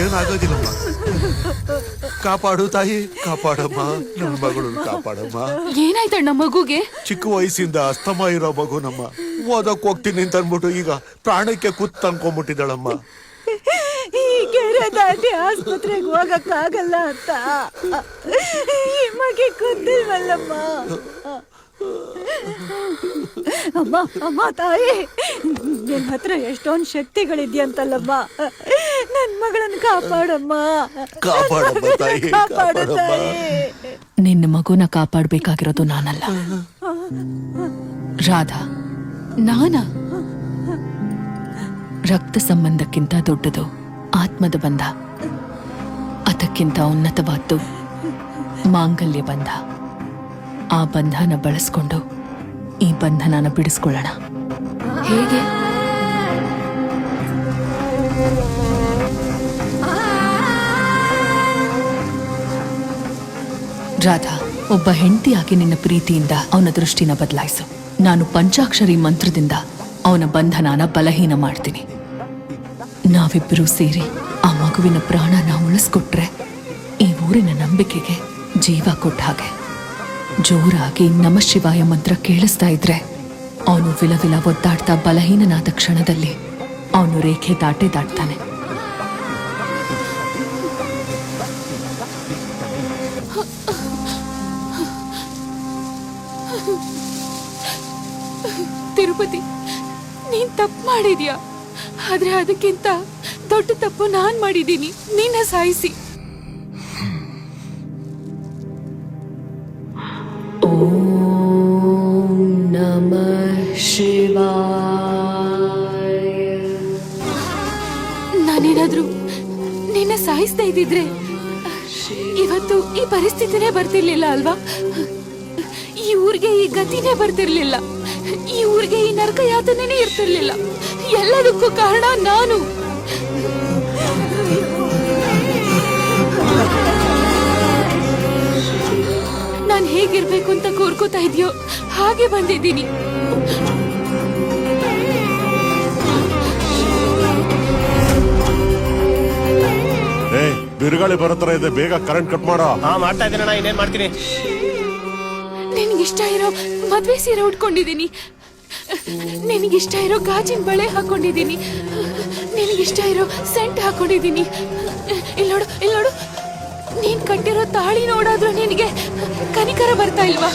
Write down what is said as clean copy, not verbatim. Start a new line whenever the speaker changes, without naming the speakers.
ಏನಾಗೋದಿಲ್ಲಮ್ಮ. ಕಾಪಾಡು ತಾಯಿ, ಕಾಪಾಡಮ್ಮ, ನನ್ನ ಮಗಳನ್ನು ಕಾಪಾಡಮ್ಮ.
ಏನಾಯ್ತಣ್ಣ ಮಗುಗೆ?
ಚಿಕ್ಕ ವಯಸ್ಸಿಂದ ಅಸ್ತಮ ಇರೋ ಮಗು ನಮ್ಮ. ಓದಕ್ ಹೋಗ್ತೀನಿ ಅಂತ ಅಂದ್ಬಿಟ್ಟು ಈಗ ಪ್ರಾಣಕ್ಕೆ ಕುತ್ತು ಅನ್ಕೊಂಡ್ಬಿಟ್ಟಿದ್ದಾಳಮ್ಮ.
ಈ ಕೆರೆ ದಾಟಿ ಆಸ್ಪತ್ರೆಗೆ ಹೋಗಕ್ಕಾಗಲ್ಲ ಅಂತ ಈ ಮಗೆ ಗೊತ್ತಿಲ್ವಲ್ಲಮ್ಮ. ಅಮ್ಮ ಅಮ್ಮ ತಾಯಿ, ನಿನ್ನ ಹತ್ರ ಎಷ್ಟೊಂದು ಶಕ್ತಿಗಳಿದ್ಯಂತಲ್ಲಮ್ಮ. ನನ್ನ ಮಗಳನ್ನು ಕಾಪಾಡಮ್ಮ,
ಕಾಪಾಡಮ್ಮ ತಾಯಿ,
ಕಾಪಾಡು ತಾಯಿ.
ನಿನ್ನ ಮಗುನ ಕಾಪಾಡ್ಬೇಕಾಗಿರೋದು ನಾನಲ್ಲ ರಾಧಾ, ನಾನಾ? ರಕ್ತ ಸಂಬಂಧಕ್ಕಿಂತ ದೊಡ್ಡದು ಆತ್ಮದ ಬಂಧ, ಅದಕ್ಕಿಂತ ಉನ್ನತವಾದ್ದು ಮಾಂಗಲ್ಯ ಬಂಧ. ಆ ಬಂಧನ ಬಳಸ್ಕೊಂಡು ಈ ಬಂಧನನ ಬಿಡಿಸ್ಕೊಳ್ಳೋಣ. ಹೇಗೆ? ರಾಧಾ, ಒಬ್ಬ ಹೆಂಡತಿಯಾಗಿ ನಿನ್ನ ಪ್ರೀತಿಯಿಂದ ಅವನ ದೃಷ್ಟಿನ ಬದಲಾಯಿಸು. ನಾನು ಪಂಚಾಕ್ಷರಿ ಮಂತ್ರದಿಂದ ಅವನ ಬಂಧನನ ಬಲಹೀನ ಮಾಡ್ತೀನಿ. ನಾವಿಬ್ಬರೂ ಸೇರಿ ಆ ಮಗುವಿನ ಪ್ರಾಣನ ಉಳಿಸ್ಕೊಟ್ರೆ ಈ ಊರಿನ ನಂಬಿಕೆಗೆ ಜೀವ ಕೊಟ್ಟ ಹಾಗೆ. ಜೋರಾಗಿ ನಮ ಶಿವಾಯ ಮಂತ್ರ ಕೇಳಿಸ್ತಾ ಇದ್ರೆ ಅವನು ವಿಲವಿಲ ಒದ್ದಾಡ್ತಾ ಬಲಹೀನನಾದ ಕ್ಷಣದಲ್ಲಿ ಅವನು ರೇಖೆ ದಾಟ್ತಾನೆ. ತಿರುಪತಿ, ನೀನ್ ತಪ್ಪು ಮಾಡಿದ್ಯಾ, ಆದ್ರೆ ಅದಕ್ಕಿಂತ ದೊಡ್ಡ ತಪ್ಪು ನಾನ್ ಮಾಡಿದ್ದೀನಿ, ನಿನ್ನ ಸಾಯಿಸಿ. ಓಂ ನಮಃ ಶಿವಾಯ. ನಾನೇನಾದ್ರೂ ನಿನ್ನ ಸಾಯಿಸ್ತಾ ಇದ್ದಿದ್ರೆ ಇವತ್ತು ಈ ಪರಿಸ್ಥಿತಿನೇ ಬರ್ತಿರ್ಲಿಲ್ಲ ಅಲ್ವಾ? ಈ ಊರಿಗೆ ಈ ಗತಿನೇ ಬರ್ತಿರ್ಲಿಲ್ಲ, ಈ ಊರಿಗೆ ಈ ನರಕ ಯಾತನೆನೇ ಇರ್ತಿರ್ಲಿಲ್ಲ. ಎಲ್ಲದಕ್ಕೂ ಕಾರಣ ನಾನು. ನಾನು ಹೇಗಿರ್ಬೇಕು ಅಂತ ಕೋರ್ಕೋತಾ ಇದೆಯೋ ಹಾಗೆ ಬಂದಿದ್ದೀನಿ.
ಬಿರುಗಾಳಿ ಬರೋ ತರ ಇದೆ, ಬೇಗ ಕರೆಂಟ್ ಕಟ್ ಮಾಡೋ.
ಮಾಡ್ತಾ ಇದ್ದೀನಿ, ಇನ್ನೇನ್ ಮಾಡ್ತೀನಿ.
ನಿನ್ಗಿಷ್ಟ ಇರೋ ಮದ್ವೆ ಸೀರೆ ಉಟ್ಕೊಂಡಿದ್ದೀನಿ, ನಿನಗಿಷ್ಟ ಇರೋ ಗಾಜಿನ ಬಳೆ ಹಾಕೊಂಡಿದ್ದೀನಿ, ನಿನಗಿಷ್ಟ ಇರೋ ಸೆಂಟ್ ಹಾಕೊಂಡಿದ್ದೀನಿ. ಇಲ್ಲಿ ನೋಡು, ನೀನ್ ಕಟ್ಟಿರೋ ತಾಳಿ ನೋಡಾದ್ರೂ ನಿನಗೆ ಕನಿಕರ ಬರ್ತಾ ಇಲ್ವಾ?